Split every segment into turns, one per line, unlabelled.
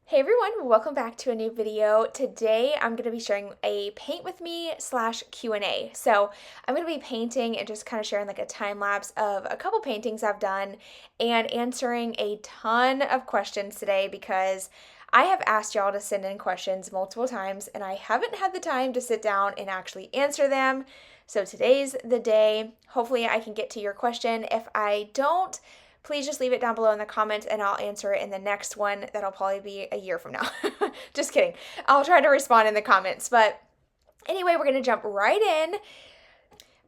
Hey everyone, welcome back to a new video. Today I'm going to be sharing a paint with me / Q&A. So I'm going to be painting and just kind of sharing like a time lapse of a couple paintings I've done and answering a ton of questions today because I have asked y'all to send in questions multiple times and I haven't had the time to sit down and actually answer them. So today's the day. Hopefully I can get to your question. If I don't, please just leave it down below in the comments and I'll answer it in the next one. That'll probably be a year from now. Just kidding. I'll try to respond in the comments. But anyway, we're going to jump right in.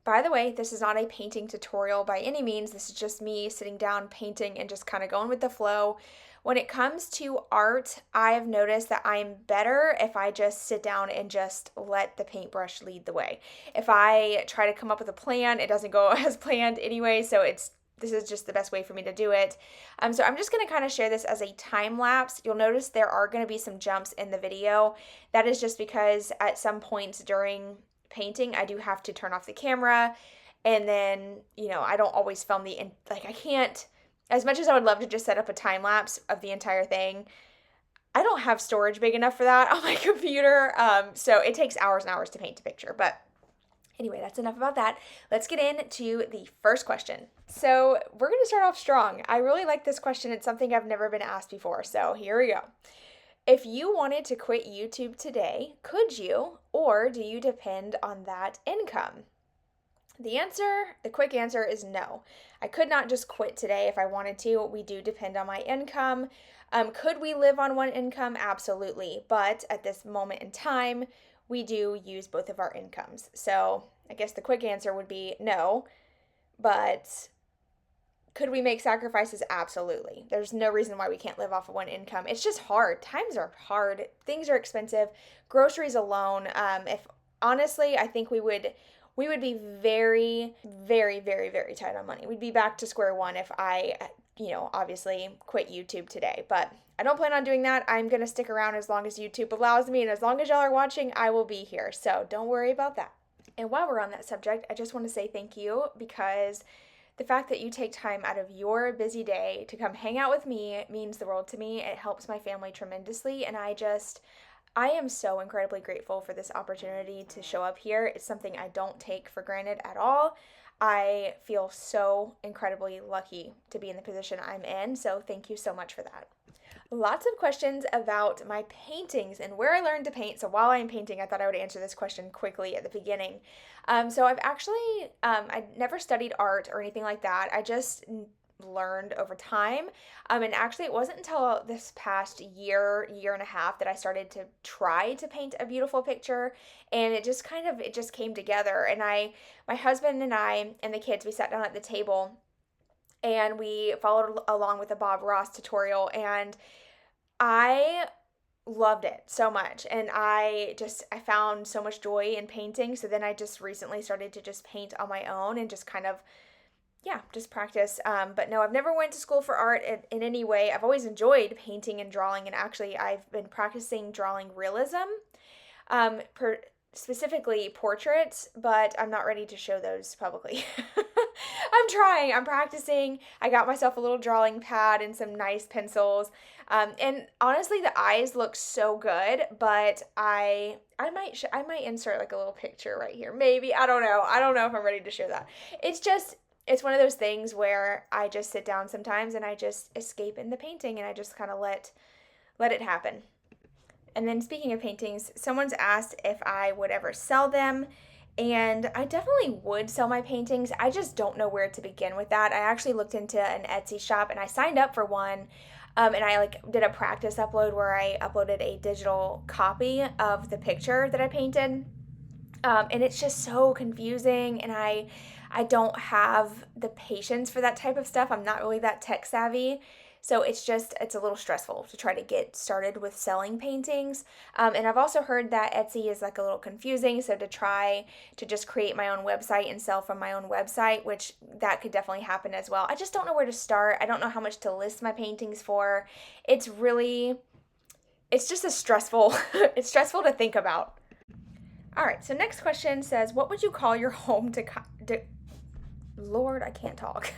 By the way, this is not a painting tutorial by any means. This is just me sitting down, painting, and just kind of going with the flow. When it comes to art, I have noticed that I'm better if I just sit down and just let the paintbrush lead the way. If I try to come up with a plan, it doesn't go as planned anyway, so this is just the best way for me to do it. So I'm just going to kind of share this as a time lapse. You'll notice there are going to be some jumps in the video. That is just because at some points during painting, I do have to turn off the camera, and then, I don't always film I can't, as much as I would love to just set up a time lapse of the entire thing, I don't have storage big enough for that on my computer. So it takes hours and hours to paint a picture, but anyway, that's enough about that. Let's get into the first question. So we're going to start off strong. I really like this question. It's something I've never been asked before. So here we go. If you wanted to quit YouTube today, could you, or do you depend on that income? The quick answer is no. I could not just quit today if I wanted to. We do depend on my income. Could we live on one income? Absolutely. But at this moment in time, we do use both of our incomes. So I guess the quick answer would be no, but could we make sacrifices? Absolutely. There's no reason why we can't live off of one income. It's just hard. Times are hard. Things are expensive. Groceries alone. If honestly, I think we would be very, very, very, very tight on money. We'd be back to square one if I, obviously quit YouTube today. But I don't plan on doing that. I'm going to stick around as long as YouTube allows me. And as long as y'all are watching, I will be here. So don't worry about that. And while we're on that subject, I just want to say thank you because the fact that you take time out of your busy day to come hang out with me means the world to me. It helps my family tremendously. And I am so incredibly grateful for this opportunity to show up here. It's something I don't take for granted at all. I feel so incredibly lucky to be in the position I'm in. So thank you so much for that. Lots of questions about my paintings and where I learned to paint. So while I'm painting, I thought I would answer this question quickly at the beginning. So I've actually, I never studied art or anything like that. I just learned over time. And actually it wasn't until this past year and a half that I started to try to paint a beautiful picture. And it just came together. And my husband and I and the kids, we sat down at the table and we followed along with a Bob Ross tutorial, and I loved it so much, and I found so much joy in painting. So then I just recently started to just paint on my own and just kind of just practice. But no, I've never went to school for art in any way. I've always enjoyed painting and drawing, and actually I've been practicing drawing realism, specifically portraits, but I'm not ready to show those publicly. I'm practicing. I got myself a little drawing pad and some nice pencils. And honestly, the eyes look so good, but I might insert like a little picture right here. Maybe, I don't know. I don't know if I'm ready to show that. It's one of those things where I just sit down sometimes and I just escape in the painting and I just kind of let it happen. And then speaking of paintings, someone's asked if I would ever sell them. And I definitely would sell my paintings. I just don't know where to begin with that. I actually looked into an Etsy shop and I signed up for one. And I did a practice upload where I uploaded a digital copy of the picture that I painted. And it's just so confusing, and I don't have the patience for that type of stuff. I'm not really that tech savvy. So it's a little stressful to try to get started with selling paintings. And I've also heard that Etsy is like a little confusing. So to try to just create my own website and sell from my own website, which that could definitely happen as well. I just don't know where to start. I don't know how much to list my paintings for. It's just it's stressful to think about. All right, so next question says, what would you call your home Lord, I can't talk.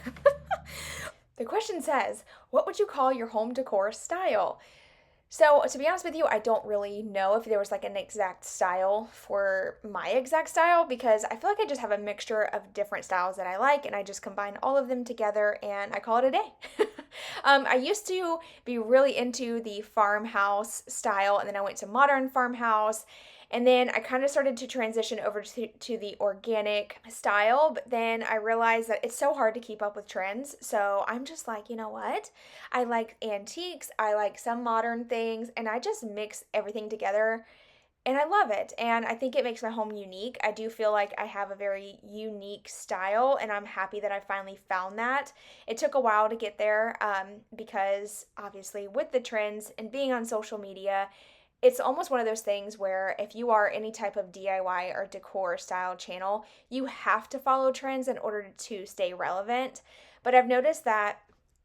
The question says, what would you call your home decor style? So, to be honest with you, I don't really know if there was like an exact style for my exact style because I feel like I just have a mixture of different styles that I like and I just combine all of them together and I call it a day. I used to be really into the farmhouse style and then I went to modern farmhouse and then I kind of started to transition over to the organic style, but then I realized that it's so hard to keep up with trends. So I'm just like, you know what? I like antiques, I like some modern things, and I just mix everything together and I love it. And I think it makes my home unique. I do feel like I have a very unique style, and I'm happy that I finally found that. It took a while to get there because obviously, with the trends and being on social media, it's almost one of those things where if you are any type of DIY or decor style channel, you have to follow trends in order to stay relevant. But I've noticed that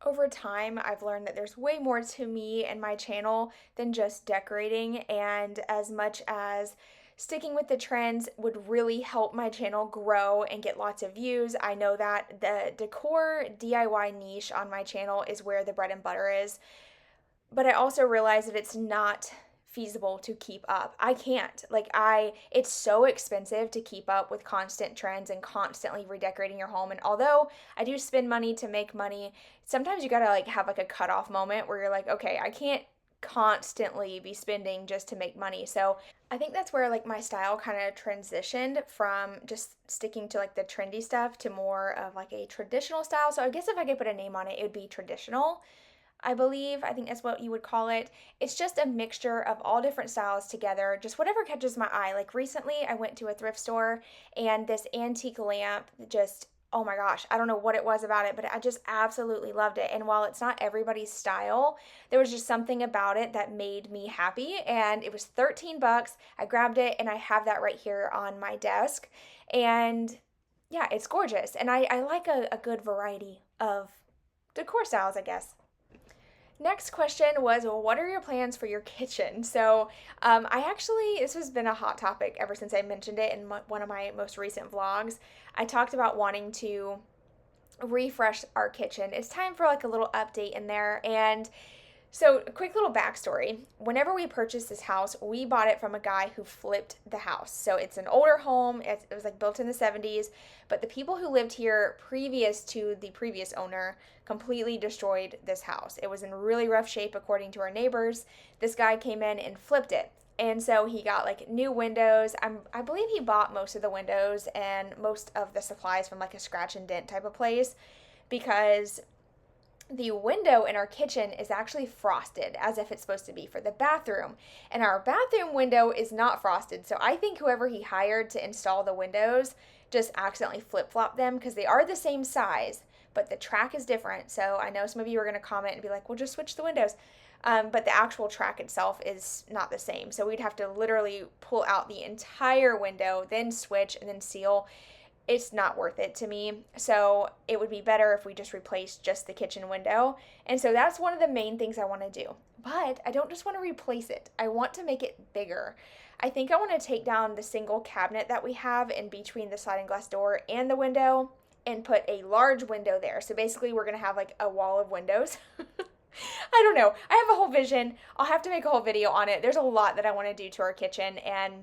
over time, I've learned that there's way more to me and my channel than just decorating, and as much as sticking with the trends would really help my channel grow and get lots of views, I know that the decor DIY niche on my channel is where the bread and butter is. But I also realize that it's not feasible to keep up. I can't. It's so expensive to keep up with constant trends and constantly redecorating your home. And although I do spend money to make money, sometimes you got to like have like a cutoff moment where you're like, okay, I can't constantly be spending just to make money. So I think that's where like my style kind of transitioned from just sticking to like the trendy stuff to more of like a traditional style. So I guess if I could put a name on it, it would be traditional. I believe. I think that's what you would call it. It's just a mixture of all different styles together, just whatever catches my eye. Like recently, I went to a thrift store and this antique lamp just, oh my gosh, I don't know what it was about it, but I just absolutely loved it. And while it's not everybody's style, there was just something about it that made me happy. And it was 13 bucks. I grabbed it and I have that right here on my desk. And yeah, it's gorgeous. And I like a good variety of decor styles, I guess. Next question was, well, what are your plans for your kitchen? So, this has been a hot topic ever since I mentioned it in one of my most recent vlogs. I talked about wanting to refresh our kitchen. It's time for like a little update in there. And so, a quick little backstory. Whenever we purchased this house, we bought it from a guy who flipped the house. So, it's an older home. It was like built in the 70s, but the people who lived here previous to the previous owner completely destroyed this house. It was in really rough shape, according to our neighbors. This guy came in and flipped it. And so he got like new windows. I believe he bought most of the windows and most of the supplies from like a scratch and dent type of place because the window in our kitchen is actually frosted as if it's supposed to be for the bathroom. And our bathroom window is not frosted. So I think whoever he hired to install the windows just accidentally flip flopped them because they are the same size, but the track is different. So I know some of you are going to comment and be like, well, just switch the windows. But the actual track itself is not the same. So we'd have to literally pull out the entire window, then switch, and then seal. It's not worth it to me. So it would be better if we just replaced just the kitchen window. And so that's one of the main things I want to do. But I don't just want to replace it, I want to make it bigger. I think I want to take down the single cabinet that we have in between the sliding glass door and the window and put a large window there. So basically, we're going to have like a wall of windows. I don't know. I have a whole vision. I'll have to make a whole video on it. There's a lot that I want to do to our kitchen, and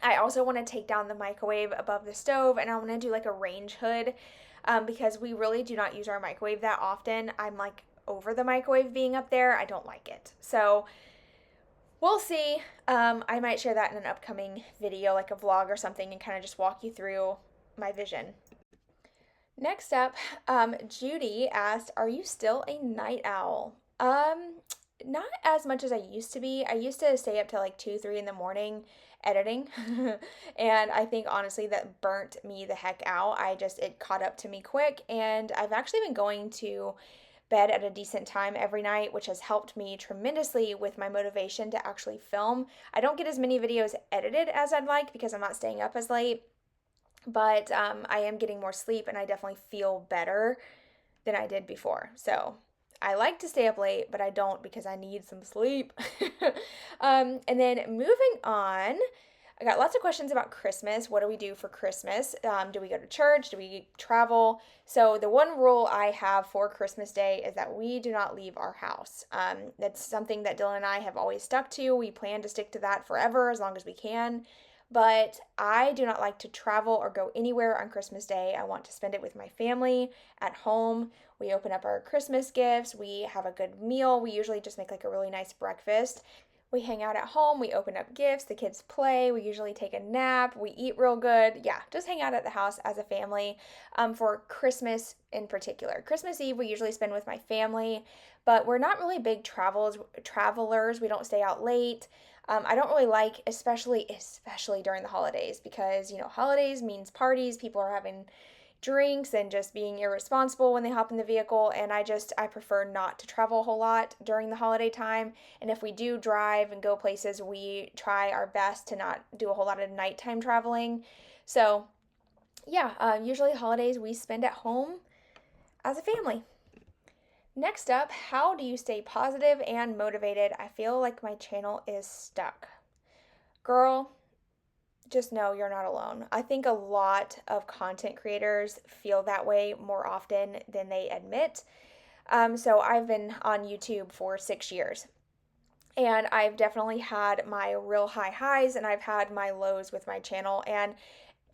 I also want to take down the microwave above the stove, and I want to do like a range hood because we really do not use our microwave that often. I'm like over the microwave being up there. I don't like it. So we'll see. I might share that in an upcoming video, like a vlog or something, and kind of just walk you through my vision. Next up, Judy asked, "Are you still a night owl?" Not as much as I used to be. I used to stay up till like 2, 3 in the morning editing. And I think honestly that burnt me the heck out. It caught up to me quick. And I've actually been going to bed at a decent time every night, which has helped me tremendously with my motivation to actually film. I don't get as many videos edited as I'd like because I'm not staying up as late. But I am getting more sleep and I definitely feel better than I did before. So I like to stay up late, but I don't because I need some sleep. And then moving on, I got lots of questions about Christmas. What do we do for Christmas? Do we go to church? Do we travel? So, the one rule I have for Christmas Day is that we do not leave our house. That's something that Dylan and I have always stuck to. We plan to stick to that forever as long as we can. But I do not like to travel or go anywhere on Christmas Day. I want to spend it with my family at home. We open up our Christmas gifts. We have a good meal. We usually just make like a really nice breakfast. We hang out at home, we open up gifts, the kids play, we usually take a nap, we eat real good. Yeah, just hang out at the house as a family for Christmas in particular. Christmas Eve, we usually spend with my family, but we're not really big travelers. We don't stay out late. I don't really like, especially during the holidays, because holidays means parties. People are having drinks and just being irresponsible when they hop in the vehicle, and I prefer not to travel a whole lot during the holiday time. And if we do drive and go places, we try our best to not do a whole lot of nighttime traveling. So yeah, usually holidays we spend at home as a family. Next up, how do you stay positive and motivated? I feel like my channel is stuck. Girl, just know you're not alone. I think a lot of content creators feel that way more often than they admit. So I've been on YouTube for 6 years, and I've definitely had my real high highs and I've had my lows with my channel. And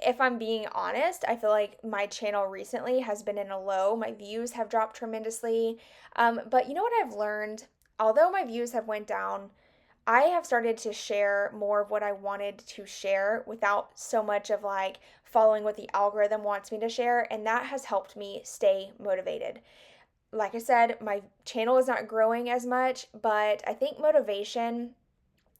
if I'm being honest, I feel like my channel recently has been in a low. My views have dropped tremendously. But you know what I've learned? Although my views have went down, I have started to share more of what I wanted to share without so much of like following what the algorithm wants me to share, and that has helped me stay motivated. Like I said, my channel is not growing as much, but I think motivation,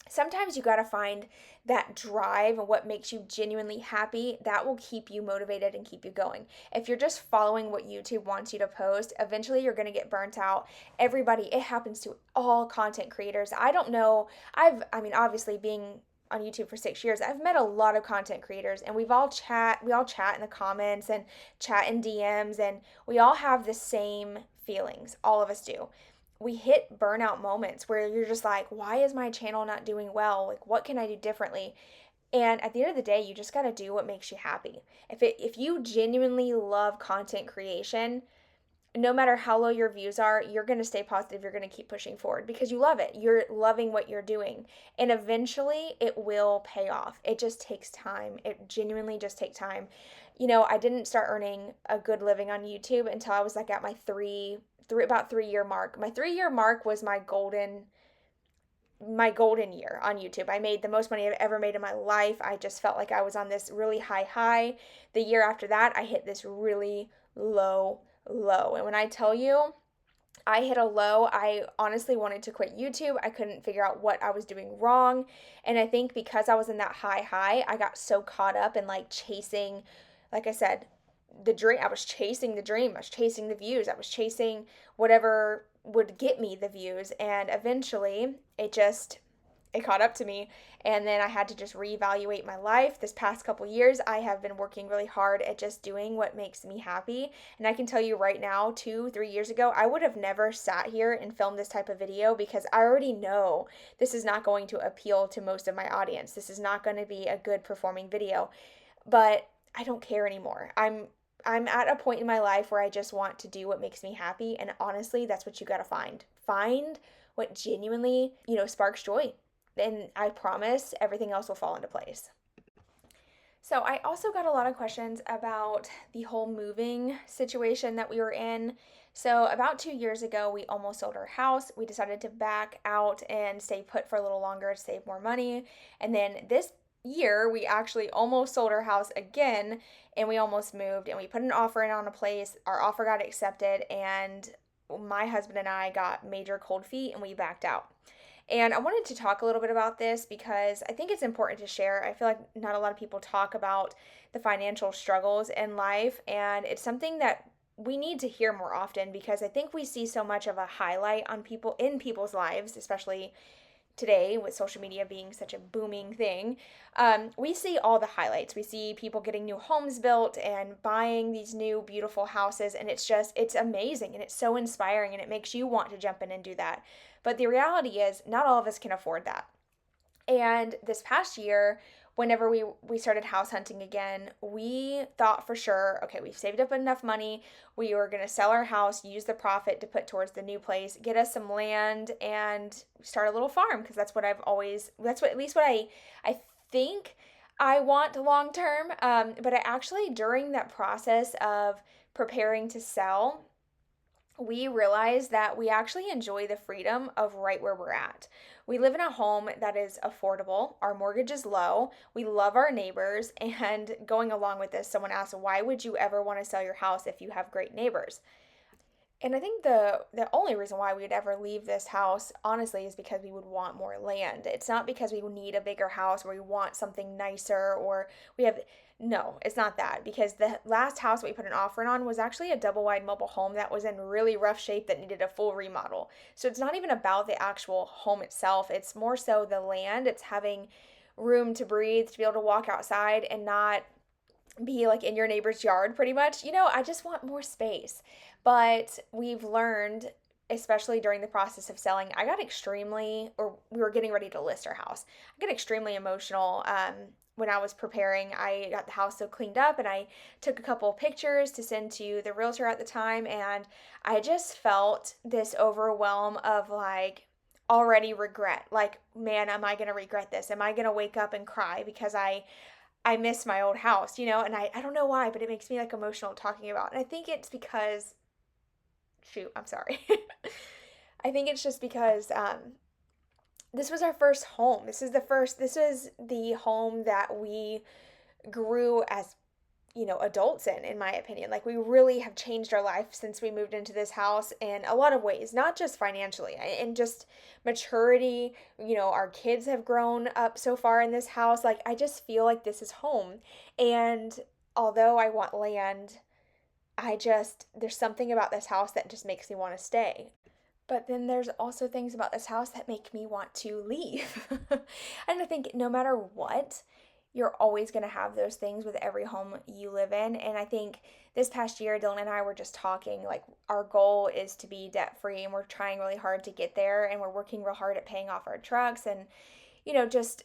sometimes you got to find that drive and what makes you genuinely happy. That will keep you motivated and keep you going. If you're just following what YouTube wants you to post, eventually you're going to get burnt out. It happens to all content creators. I don't know. Obviously being on YouTube for 6 years, I've met a lot of content creators, and we all chat in the comments and chat in DMs, and we all have the same feelings. All of us do. We hit burnout moments where you're just like, why is my channel not doing well? Like, what can I do differently? And at the end of the day, you just got to do what makes you happy. If you genuinely love content creation, no matter how low your views are, you're going to stay positive. You're going to keep pushing forward because you love it. You're loving what you're doing. And eventually it will pay off. It just takes time. It genuinely just takes time. I didn't start earning a good living on YouTube until I was like at my about 3 year mark. My 3 year mark was my golden year on YouTube. I made the most money I've ever made in my life. I just felt like I was on this really high. The year after that, I hit this really low. And when I tell you I hit a low, I honestly wanted to quit YouTube. I couldn't figure out what I was doing wrong. And I think because I was in that high, I got so caught up in like chasing, like I said, the dream. I was chasing the dream. I was chasing the views. I was chasing whatever would get me the views. And eventually it caught up to me, and then I had to just reevaluate my life. This past couple years I have been working really hard at just doing what makes me happy, and I can tell you right now, 2-3 years ago, I would have never sat here and filmed this type of video because I already know this is not going to appeal to most of my audience. This is not going to be a good performing video, but I don't care anymore. I'm at a point in my life where I just want to do what makes me happy, and honestly, that's what you got to find what genuinely, sparks joy, and I promise everything else will fall into place. So I also got a lot of questions about the whole moving situation that we were in. So about 2 years ago, we almost sold our house. We decided to back out and stay put for a little longer to save more money. And then this year, we actually almost sold our house again, and we almost moved, and we put an offer in on a place. Our offer got accepted, and my husband and I got major cold feet, and we backed out. And I wanted to talk a little bit about this because I think it's important to share. I feel like not a lot of people talk about the financial struggles in life, and it's something that we need to hear more often because I think we see so much of a highlight on people's lives, especially today with social media being such a booming thing. We see all the highlights. We see people getting new homes built and buying these new beautiful houses, and it's amazing, and it's so inspiring, and it makes you want to jump in and do that. But the reality is not all of us can afford that. And this past year, whenever we started house hunting again, we thought for sure, okay, we've saved up enough money. We were going to sell our house, use the profit to put towards the new place, get us some land, and start a little farm, because that's what, at least what I think I want long term. But I actually, during that process of preparing to sell, we realized that we actually enjoy the freedom of right where we're at. We live in a home that is affordable. Our mortgage is low. We love our neighbors. And going along with this, someone asked, why would you ever want to sell your house if you have great neighbors? And I think the only reason why we'd ever leave this house, honestly, is because we would want more land. It's not because we need a bigger house or we want something nicer or we have, no, it's not that. Because the last house we put an offer on was actually a double wide mobile home that was in really rough shape that needed a full remodel. So it's not even about the actual home itself. It's more so the land. It's having room to breathe, to be able to walk outside and not be like in your neighbor's yard pretty much. I just want more space. But we've learned, especially during the process of selling, or we were getting ready to list our house. I got extremely emotional when I was preparing. I got the house so cleaned up and I took a couple of pictures to send to the realtor at the time. And I just felt this overwhelm of like, already regret. Like, man, am I going to regret this? Am I going to wake up and cry because I miss my old house, and I don't know why, but it makes me like emotional talking about it. And I think it's because, shoot, I'm sorry. I think it's just because this was our first home. This is the home that we grew as adults in my opinion. Like, we really have changed our life since we moved into this house in a lot of ways, not just financially and just maturity. Our kids have grown up so far in this house. Like, I just feel like this is home. And although I want land, there's something about this house that just makes me want to stay. But then there's also things about this house that make me want to leave. And I think no matter what, you're always going to have those things with every home you live in. And I think this past year, Dylan and I were just talking, like, our goal is to be debt free, and we're trying really hard to get there. And we're working real hard at paying off our trucks and, just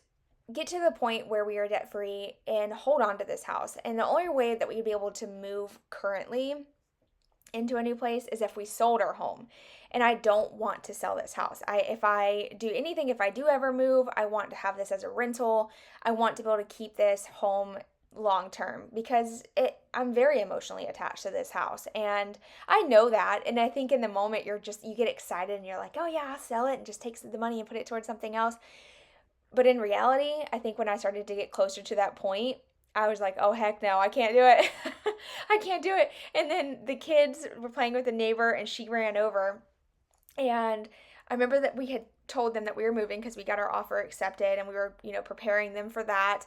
get to the point where we are debt free and hold on to this house. And the only way that we'd be able to move currently into a new place is if we sold our home. And I don't want to sell this house. If I do ever move, I want to have this as a rental. I want to be able to keep this home long term because I'm very emotionally attached to this house. And I know that. And I think in the moment you get excited and you're like, oh yeah, I'll sell it and just take the money and put it towards something else. But in reality, I think when I started to get closer to that point, I was like, oh, heck no, I can't do it. I can't do it. And then the kids were playing with a neighbor and she ran over. And I remember that we had told them that we were moving because we got our offer accepted and we were, preparing them for that.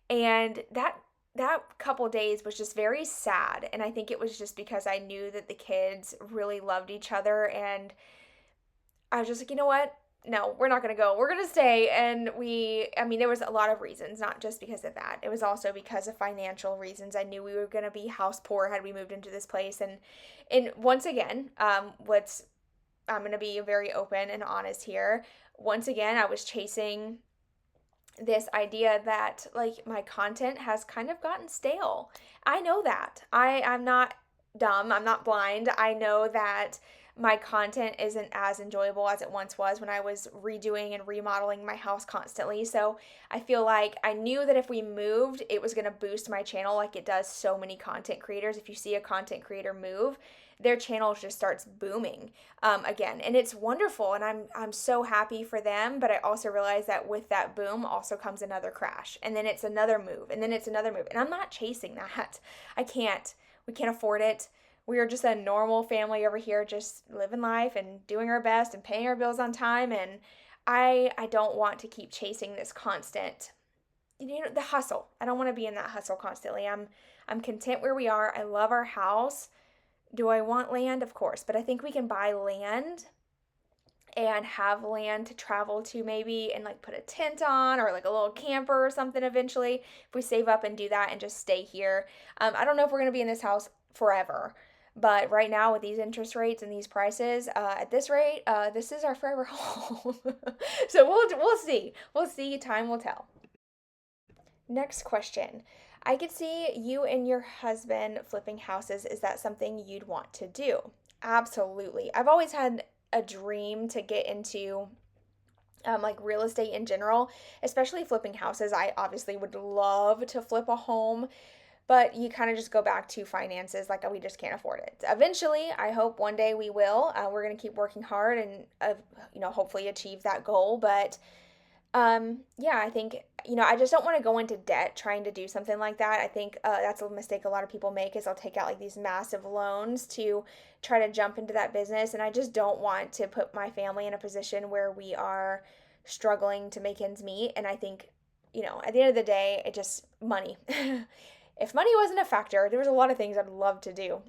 And that couple days was just very sad. And I think it was just because I knew that the kids really loved each other. And I was just like, you know what? No, we're not going to go. We're going to stay. And there was a lot of reasons, not just because of that. It was also because of financial reasons. I knew we were going to be house poor had we moved into this place. And once again, I'm going to be very open and honest here. Once again, I was chasing this idea that, like, my content has kind of gotten stale. I know that. I'm not dumb. I'm not blind. I know that my content isn't as enjoyable as it once was when I was redoing and remodeling my house constantly. So I feel like I knew that if we moved, it was going to boost my channel like it does so many content creators. If you see a content creator move, their channel just starts booming again. And it's wonderful. And I'm so happy for them. But I also realize that with that boom also comes another crash. And then it's another move. And then it's another move. And I'm not chasing that. We can't afford it. We are just a normal family over here, just living life and doing our best and paying our bills on time. And I don't want to keep chasing this constant, the hustle. I don't want to be in that hustle constantly. I'm content where we are. I love our house. Do I want land? Of course. But I think we can buy land and have land to travel to maybe and like put a tent on or like a little camper or something eventually if we save up and do that and just stay here. I don't know if we're going to be in this house forever. But right now with these interest rates and these prices, at this rate, this is our forever home. So we'll see. We'll see. Time will tell. Next question. I could see you and your husband flipping houses. Is that something you'd want to do? Absolutely. I've always had a dream to get into like real estate in general, especially flipping houses. I obviously would love to flip a home, but you kind of just go back to finances, like we just can't afford it. Eventually, I hope one day we will. We're going to keep working hard and hopefully achieve that goal, but yeah, I think, I just don't want to go into debt trying to do something like that. I think that's a mistake a lot of people make is they'll take out like these massive loans to try to jump into that business. And I just don't want to put my family in a position where we are struggling to make ends meet. And I think, at the end of the day, it just money. If money wasn't a factor, there was a lot of things I'd love to do.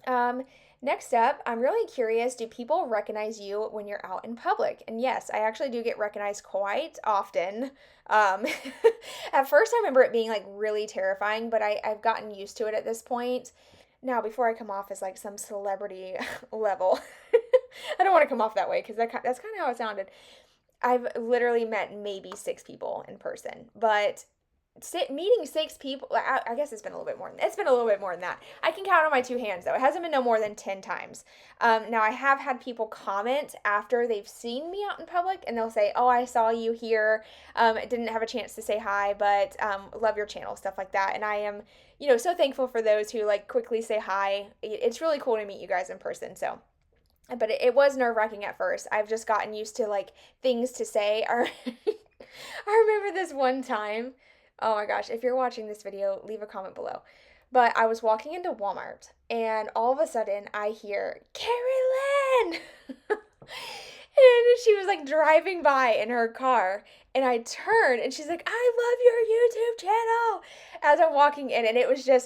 Um, Next up, I'm really curious, do people recognize you when you're out in public? And yes, I actually do get recognized quite often. Um, at first, I remember it being like really terrifying, but I've gotten used to it at this point. Now, before I come off as like some celebrity level, I don't want to come off that way because that's kind of how it sounded. I've literally met maybe six people in person, but meeting six people, I guess it's been a little bit more than, it's been a little bit more than that. I can count on my two hands though. It hasn't been no more than 10 times. Now I have had people comment after they've seen me out in public and they'll say, oh, I saw you here. Didn't have a chance to say hi, but love your channel, stuff like that. And I am, so thankful for those who like quickly say hi. It's really cool to meet you guys in person. So but it was nerve-wracking at first. I've just gotten used to like things to say. I remember this one time. Oh my gosh, if you're watching this video, leave a comment below. But I was walking into Walmart and all of a sudden I hear Carrie Lynn. And she was like driving by in her car and I turned and she's like, I love your YouTube channel as I'm walking in. And it was just,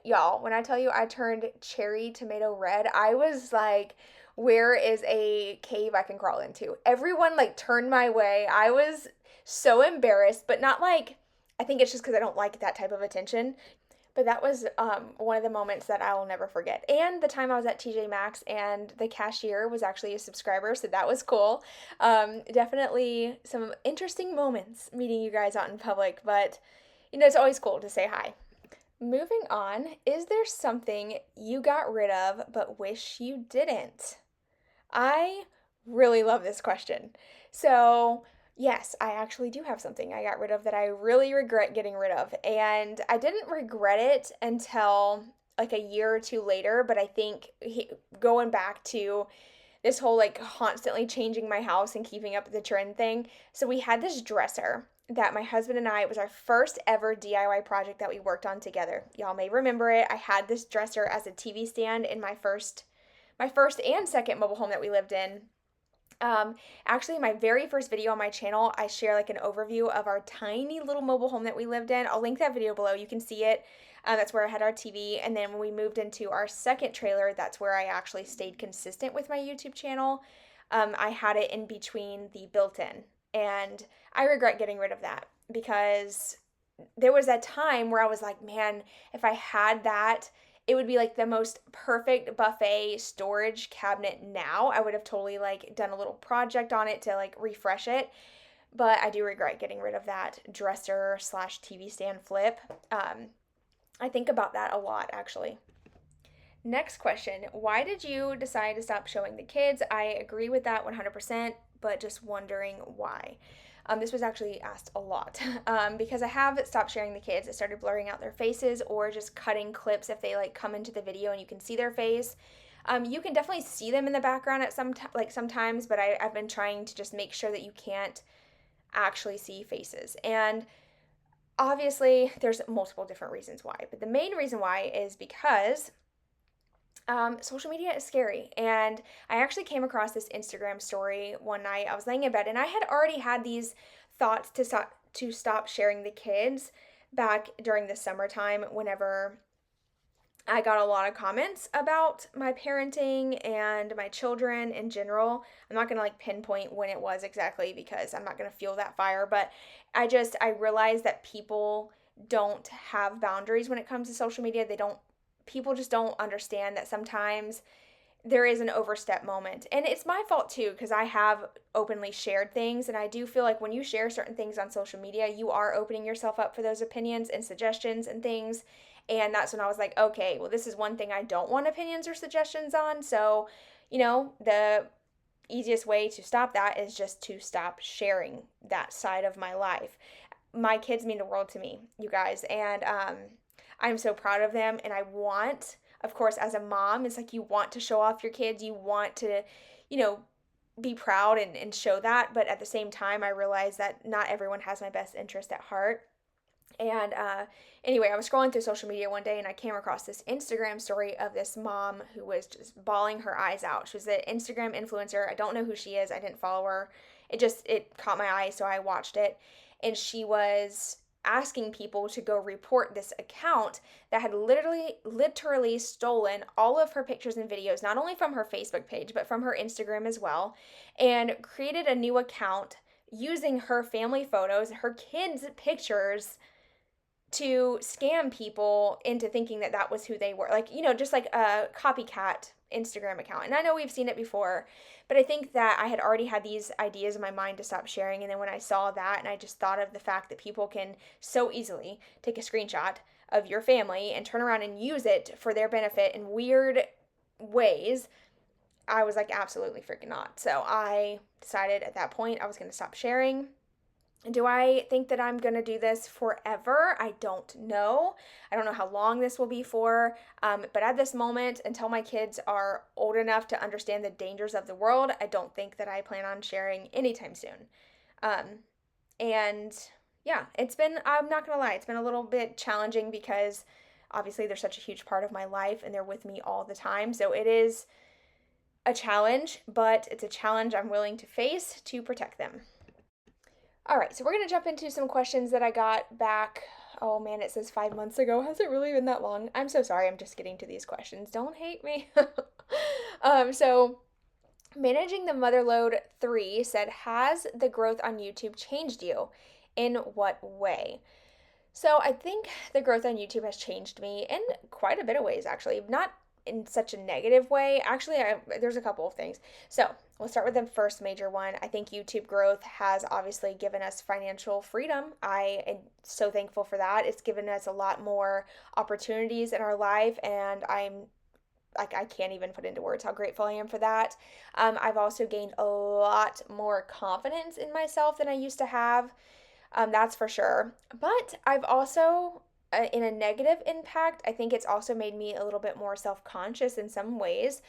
y'all, when I tell you I turned cherry tomato red, I was like, where is a cave I can crawl into? Everyone like turned my way. I was so embarrassed, but not like, I think it's just because I don't like that type of attention. But that was one of the moments that I will never forget. And the time I was at TJ Maxx and the cashier was actually a subscriber, so that was cool. Definitely some interesting moments meeting you guys out in public, but it's always cool to say hi. Moving on, is there something you got rid of but wish you didn't? I really love this question. So, yes, I actually do have something I got rid of that I really regret getting rid of. And I didn't regret it until like a year or two later, but I think going back to this whole like constantly changing my house and keeping up with the trend thing. So, we had this dresser that my husband and I, it was our first ever DIY project that we worked on together. Y'all may remember it. I had this dresser as a TV stand in my first and second mobile home that we lived in. Actually, my very first video on my channel, I share like an overview of our tiny little mobile home that we lived in. I'll link that video below. You can see it. That's where I had our TV. And then when we moved into our second trailer, that's where I actually stayed consistent with my YouTube channel. I had it in between the built-in. And I regret getting rid of that because there was that time where I was like, man, if I had that, it would be like the most perfect buffet storage cabinet now. I would have totally like done a little project on it to like refresh it. But I do regret getting rid of that dresser slash TV stand flip. I think about that a lot actually. Next question. Why did you decide to stop showing the kids? I agree with that 100%, but just wondering why. This was actually asked a lot because I have stopped sharing the kids. I started blurring out their faces or just cutting clips if they like come into the video and you can see their face. You can definitely see them in the background at sometimes, but I've been trying to just make sure that you can't actually see faces. And obviously, there's multiple different reasons why, but the main reason why is because social media is scary. And I actually came across this Instagram story one night. I was laying in bed and I had already had these thoughts to stop sharing the kids back during the summertime whenever I got a lot of comments about my parenting and my children in general. I'm not going to like pinpoint when it was exactly because I'm not going to fuel that fire, but I realized that people don't have boundaries when it comes to social media. People just don't understand that sometimes there is an overstep moment. And it's my fault too, because I have openly shared things. And I do feel like when you share certain things on social media, you are opening yourself up for those opinions and suggestions and things. And that's when I was like, okay, well, this is one thing I don't want opinions or suggestions on. So, the easiest way to stop that is just to stop sharing that side of my life. My kids mean the world to me, you guys. And I'm so proud of them. And I want, of course, as a mom, it's like you want to show off your kids. You want to, you know, be proud and show that. But at the same time, I realize that not everyone has my best interest at heart. And anyway, I was scrolling through social media one day and I came across this Instagram story of this mom who was just bawling her eyes out. She was an Instagram influencer. I don't know who she is. I didn't follow her. It caught my eye, so I watched it. And she was asking people to go report this account that had literally stolen all of her pictures and videos, not only from her Facebook page, but from her Instagram as well, and created a new account using her family photos, her kids' pictures to scam people into thinking that that was who they were. Like, just like a copycat Instagram account. And I know we've seen it before, but I think that I had already had these ideas in my mind to stop sharing. And then when I saw that, and I just thought of the fact that people can so easily take a screenshot of your family and turn around and use it for their benefit in weird ways, I was like, absolutely freaking not. So I decided at that point I was going to stop sharing. Do I think that I'm going to do this forever? I don't know. I don't know how long this will be for. But at this moment, until my kids are old enough to understand the dangers of the world, I don't think that I plan on sharing anytime soon. And yeah, I'm not going to lie, it's been a little bit challenging because obviously they're such a huge part of my life and they're with me all the time. So it is a challenge, but it's a challenge I'm willing to face to protect them. All right, so we're going to jump into some questions that I got back. Oh man, it says 5 months ago. Has it really been that long? I'm so sorry. I'm just getting to these questions. Don't hate me. So Managing the Mother Load 3 said, has the growth on YouTube changed you? In what way? So I think the growth on YouTube has changed me in quite a bit of ways, actually. Not in such a negative way. Actually, there's a couple of things. So we'll start with the first major one. I think YouTube growth has obviously given us financial freedom. I am so thankful for that. It's given us a lot more opportunities in our life, and I can't even put into words how grateful I am for that. I've also gained a lot more confidence in myself than I used to have. That's for sure. But I've also, in a negative impact, I think it's also made me a little bit more self conscious in some ways.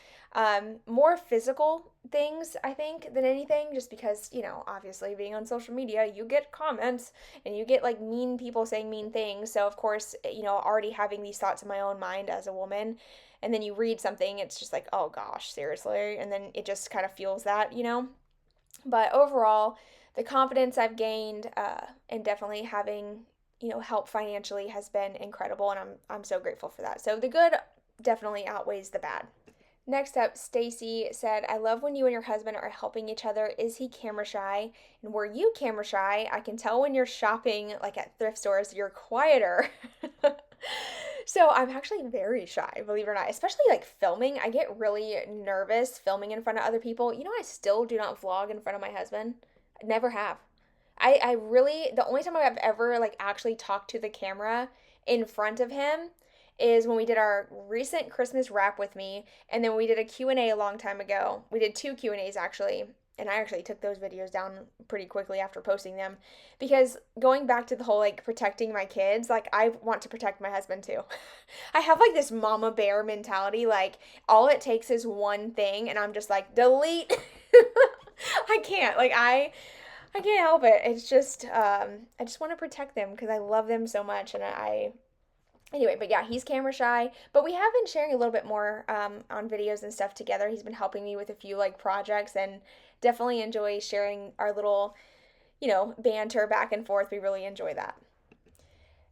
More physical things, I think, than anything, just because, obviously being on social media, you get comments and you get like mean people saying mean things. So, of course, already having these thoughts in my own mind as a woman, and then you read something, it's just like, oh gosh, seriously. And then it just kind of fuels that. But overall, the confidence I've gained and definitely having help financially has been incredible, and I'm so grateful for that. So the good definitely outweighs the bad. Next up, Stacy said, I love when you and your husband are helping each other. Is he camera shy? And were you camera shy? I can tell when you're shopping, like at thrift stores, you're quieter. So I'm actually very shy, believe it or not, especially like filming. I get really nervous filming in front of other people. I still do not vlog in front of my husband. Never have. I really, the only time I've ever like actually talked to the camera in front of him is when we did our recent Christmas wrap with me, and then we did a Q&A a long time ago. We did 2 Q&As actually, and I actually took those videos down pretty quickly after posting them, because going back to the whole like protecting my kids, like I want to protect my husband too. I have like this mama bear mentality, like all it takes is one thing and I'm just like delete. I can't. I can't help it. It's just I just want to protect them because I love them so much, and anyway, but yeah, he's camera shy, but we have been sharing a little bit more on videos and stuff together. He's been helping me with a few like projects, and definitely enjoy sharing our little, banter back and forth. We really enjoy that.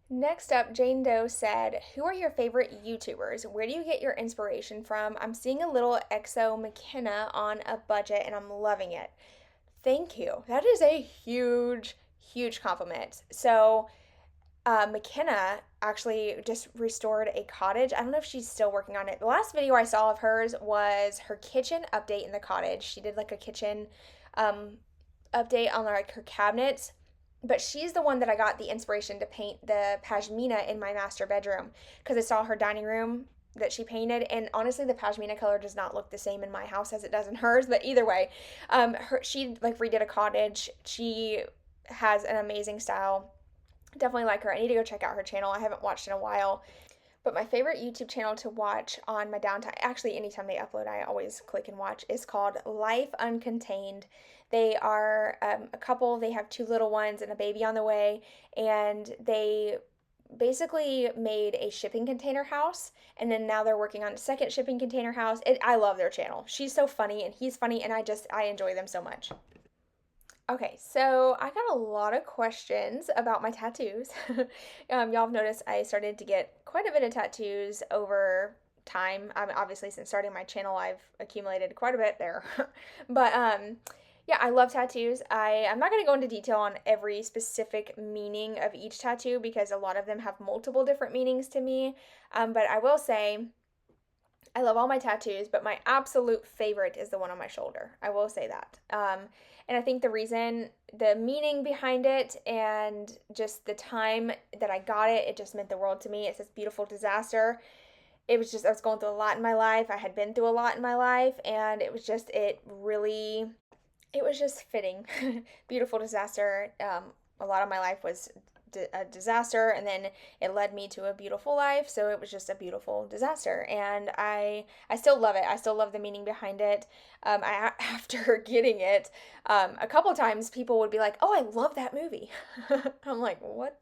Next up, Jane Doe said, who are your favorite YouTubers? Where do you get your inspiration from? I'm seeing a little EXO McKenna on a budget and I'm loving it. Thank you. That is a huge, huge compliment. So McKenna actually just restored a cottage. I don't know if she's still working on it. The last video I saw of hers was her kitchen update in the cottage. She did like a kitchen um, update on like her cabinets. But she's the one that I got the inspiration to paint the pashmina in my master bedroom because I saw her dining room that she painted, and honestly the pashmina color does not look the same in my house as it does in hers, but either way, she like redid a cottage. She has an amazing style. Definitely like her. I need to go check out her channel. I haven't watched in a while. But my favorite YouTube channel to watch on my downtime, actually anytime they upload, I always click and watch, is called Life Uncontained. They are a couple, they have two little ones and a baby on the way, and they basically made a shipping container house, and then now they're working on a second shipping container house. I love their channel. She's so funny and he's funny, and I enjoy them so much. Okay, so I got a lot of questions about my tattoos. Y'all have noticed I started to get quite a bit of tattoos over time. Obviously, since starting my channel, I've accumulated quite a bit there. But yeah, I love tattoos. I'm not going to go into detail on every specific meaning of each tattoo because a lot of them have multiple different meanings to me. But I will say I love all my tattoos, but my absolute favorite is the one on my shoulder. I will say that. And I think the meaning behind it, and just the time that I got it, it just meant the world to me. It says beautiful disaster. It was just, I was going through a lot in my life. I had been through a lot in my life, and it was just fitting. Beautiful disaster. A lot of my life was a disaster, and then it led me to a beautiful life, so it was just a beautiful disaster, and I still love it. I still love the meaning behind it. After getting it, a couple times people would be like, oh, I love that movie. I'm like, what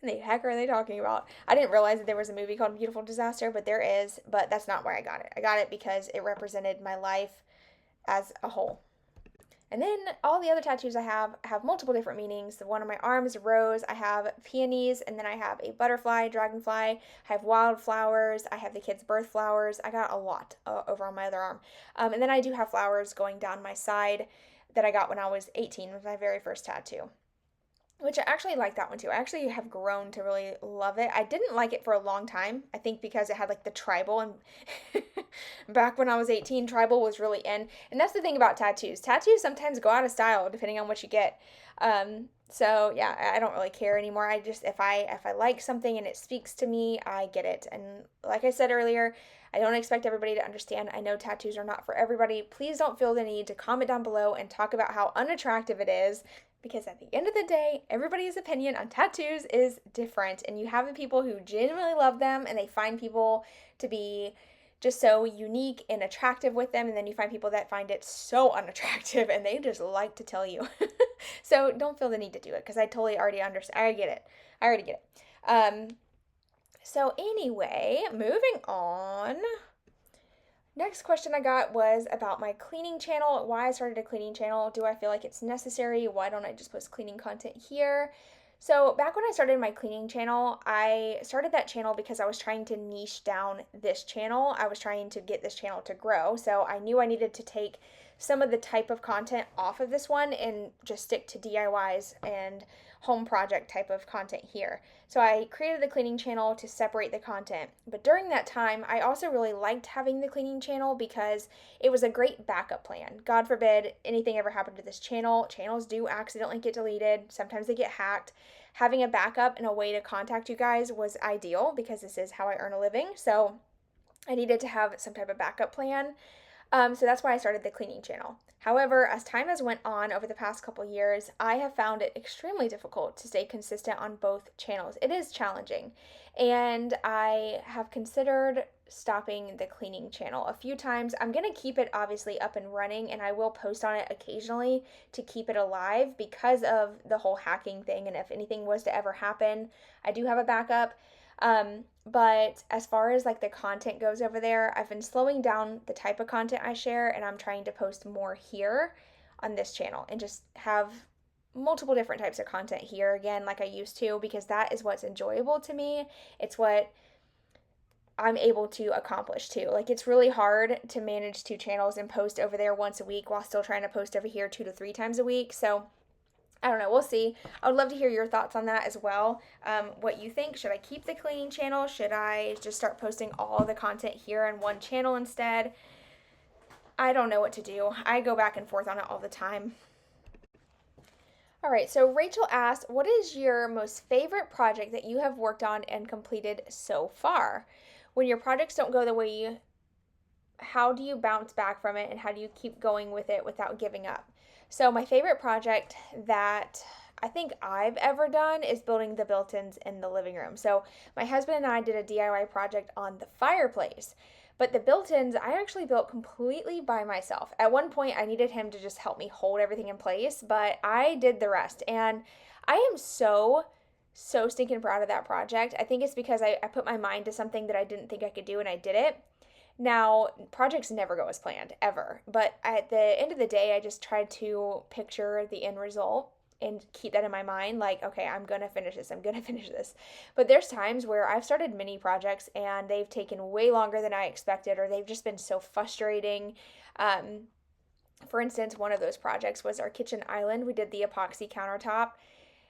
in the heck are they talking about? I didn't realize that there was a movie called Beautiful Disaster, but there is. But that's not why I got it. I got it because it represented my life as a whole. And then all the other tattoos I have multiple different meanings. The one on my arm is a rose. I have peonies, and then I have a butterfly, dragonfly. I have wildflowers. I have the kids' birth flowers. I got a lot over on my other arm. And then I do have flowers going down my side that I got when I was 18 with my very first tattoo, which I actually like that one too. I actually have grown to really love it. I didn't like it for a long time. I think because it had like the tribal, and back when I was 18, tribal was really in. And that's the thing about tattoos. Tattoos sometimes go out of style depending on what you get. So yeah, I don't really care anymore. I just if I like something and it speaks to me, I get it. And like I said earlier, I don't expect everybody to understand. I know tattoos are not for everybody. Please don't feel the need to comment down below and talk about how unattractive it is, because at the end of the day, everybody's opinion on tattoos is different, and you have the people who genuinely love them and they find people to be just so unique and attractive with them, and then you find people that find it so unattractive and they just like to tell you. So don't feel the need to do it, because I totally already understand. I get it. I already get it. So anyway, moving on. Next question I got was about my cleaning channel, why I started a cleaning channel. Do I feel like it's necessary? Why don't I just post cleaning content here? So back when I started my cleaning channel, I started that channel because I was trying to niche down this channel. I was trying to get this channel to grow. So I knew I needed to take some of the type of content off of this one and just stick to DIYs and home project type of content here. So I created the cleaning channel to separate the content. But during that time, I also really liked having the cleaning channel because it was a great backup plan. God forbid anything ever happened to this channel. Channels do accidentally get deleted. Sometimes they get hacked. Having a backup and a way to contact you guys was ideal because this is how I earn a living. So I needed to have some type of backup plan. So that's why I started the cleaning channel. However, as time has went on over the past couple years, I have found it extremely difficult to stay consistent on both channels. It is challenging, and I have considered stopping the cleaning channel a few times. I'm going to keep it obviously up and running, and I will post on it occasionally to keep it alive because of the whole hacking thing, and if anything was to ever happen, I do have a backup. But as far as like the content goes over there, I've been slowing down the type of content I share, and I'm trying to post more here on this channel and just have multiple different types of content here again like I used to, because that is what's enjoyable to me. It's what I'm able to accomplish too. Like, it's really hard to manage two channels and post over there once a week while still trying to post over here 2 to 3 times a week. So I don't know. We'll see. I would love to hear your thoughts on that as well. What you think? Should I keep the cleaning channel? Should I just start posting all the content here on one channel instead? I don't know what to do. I go back and forth on it all the time. All right, so Rachel asked, what is your most favorite project that you have worked on and completed so far? When your projects don't go the way how do you bounce back from it and how do you keep going with it without giving up? So, my favorite project that I think I've ever done is building the built-ins in the living room. So, my husband and I did a DIY project on the fireplace. But the built-ins I actually built completely by myself. At one point I needed him to just help me hold everything in place, but I did the rest. And I am so stinking proud of that project. I think it's because I put my mind to something that I didn't think I could do and I did it. Now, projects never go as planned, ever. But at the end of the day, I just tried to picture the end result and keep that in my mind. Like, okay, I'm going to finish this. I'm going to finish this. But there's times where I've started mini projects and they've taken way longer than I expected, or they've just been so frustrating. For instance, one of those projects was our kitchen island. We did the epoxy countertop.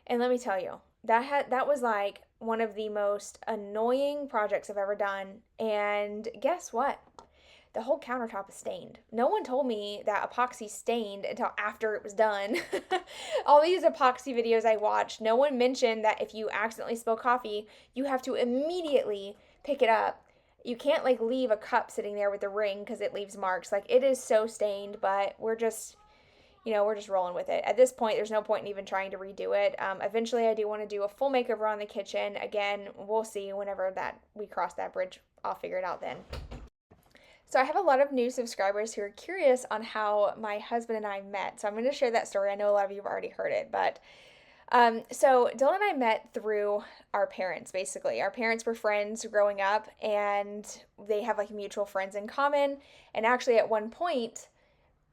And let me tell you, that was like one of the most annoying projects I've ever done. And guess what? The whole countertop is stained. No one told me that epoxy stained until after it was done. All these epoxy videos I watched, no one mentioned that if you accidentally spill coffee, you have to immediately pick it up. You can't like leave a cup sitting there with a ring because it leaves marks. Like it is so stained, but we're just rolling with it. At this point, there's no point in even trying to redo it. Eventually, I do want to do a full makeover on the kitchen. Again, we'll see whenever that we cross that bridge. I'll figure it out then. So I have a lot of new subscribers who are curious on how my husband and I met. So I'm going to share that story. I know a lot of you have already heard it, but so Dylan and I met through our parents, basically. Our parents were friends growing up, and they have like mutual friends in common. And actually, at one point,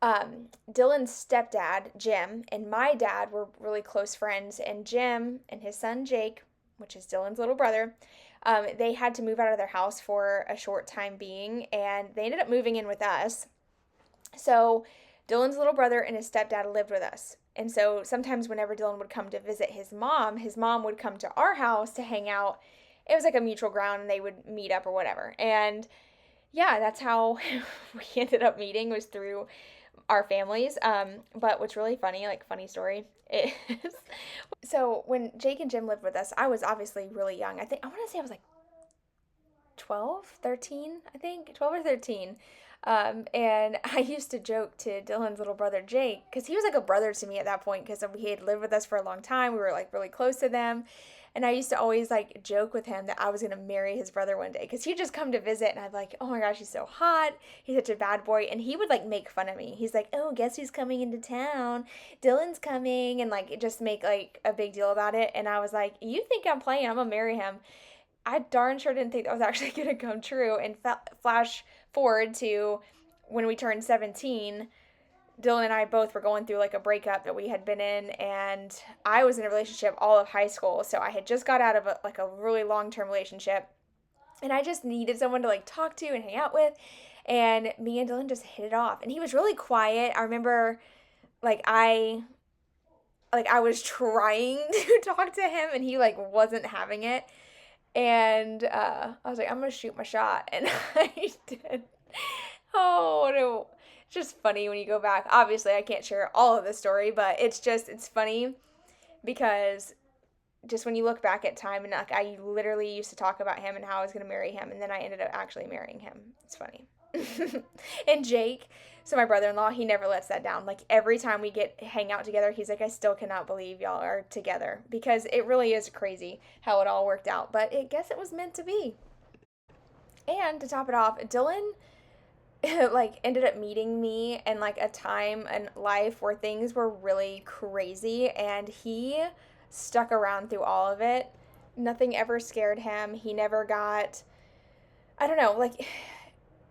Dylan's stepdad, Jim, and my dad were really close friends, and Jim and his son Jake, which is Dylan's little brother, they had to move out of their house for a short time being, and they ended up moving in with us. So Dylan's little brother and his stepdad lived with us. And so sometimes whenever Dylan would come to visit his mom would come to our house to hang out. It was like a mutual ground and they would meet up or whatever. And yeah, that's how we ended up meeting, was through our families. But what's really funny, like funny story, is so when Jake and Jim lived with us, I was obviously really young. I want to say I was like 12, 13, I think, 12 or 13. And I used to joke to Dylan's little brother Jake, because he was like a brother to me at that point, because he had lived with us for a long time. We were like really close to them. And I used to always like joke with him that I was going to marry his brother one day, because he'd just come to visit and I'd be like, oh my gosh, he's so hot. He's such a bad boy. And he would like make fun of me. He's like, oh, guess who's coming into town? Dylan's coming. And like just make like a big deal about it. And I was like, you think I'm playing? I'm going to marry him. I darn sure didn't think that was actually going to come true. And flash forward to when we turned 17, Dylan and I both were going through like a breakup that we had been in, and I was in a relationship all of high school. So I had just got out of a really long-term relationship, and I just needed someone to like talk to and hang out with. And me and Dylan just hit it off. And he was really quiet. I remember I was trying to talk to him and he like wasn't having it. And I was like, I'm gonna shoot my shot, and I did. Oh no. It's just funny when you go back. Obviously, I can't share all of the story, but it's funny because just when you look back at time, and like I literally used to talk about him and how I was going to marry him, and then I ended up actually marrying him. It's funny. And Jake, so my brother-in-law, he never lets that down. Like every time we hang out together, he's like, I still cannot believe y'all are together, because it really is crazy how it all worked out. But I guess it was meant to be. And to top it off, Dylan like ended up meeting me in like a time in life where things were really crazy, and he stuck around through all of it. Nothing ever scared him. He never got, I don't know, like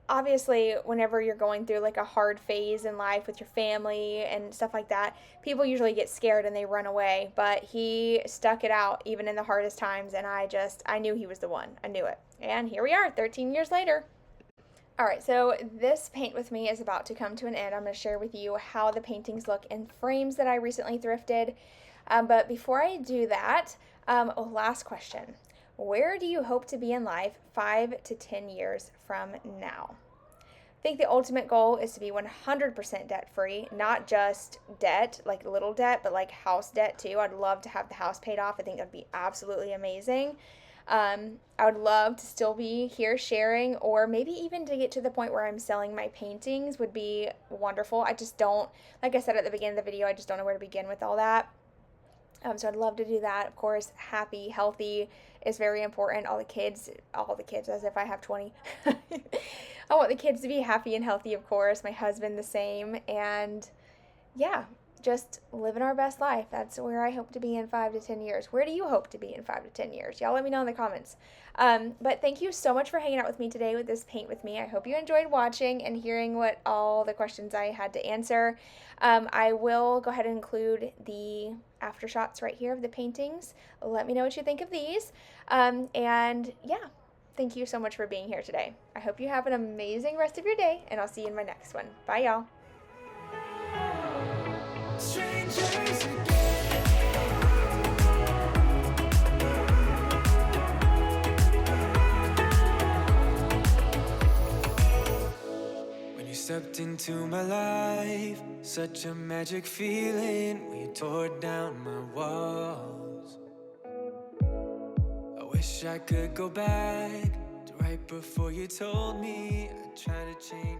obviously whenever you're going through like a hard phase in life with your family and stuff like that, people usually get scared and they run away, but he stuck it out even in the hardest times, and I knew he was the one. I knew it. And here we are 13 years later. All right, so this paint with me is about to come to an end. I'm going to share with you how the paintings look in frames that I recently thrifted. But before I do that, last question. Where do you hope to be in life 5 to 10 years from now? I think the ultimate goal is to be 100% debt free, not just debt, like little debt, but like house debt too. I'd love to have the house paid off. I think that'd be absolutely amazing. I would love to still be here sharing, or maybe even to get to the point where I'm selling my paintings would be wonderful. I just don't, like I said at the beginning of the video, I just don't know where to begin with all that. So I'd love to do that. Of course, happy, healthy is very important. All the kids, as if I have 20. I want the kids to be happy and healthy, of course. My husband the same. And yeah, just living our best life. That's where I hope to be in 5 to 10 years. Where do you hope to be in 5 to 10 years? Y'all let me know in the comments. But thank you so much for hanging out with me today with this paint with me. I hope you enjoyed watching and hearing what all the questions I had to answer. I will go ahead and include the after shots right here of the paintings. Let me know what you think of these. And yeah, thank you so much for being here today. I hope you have an amazing rest of your day, and I'll see you in my next one. Bye, y'all.
Strangers again. When you stepped into my life, such a magic feeling when you tore down my walls. I wish I could go back to right before you told me I'd try to change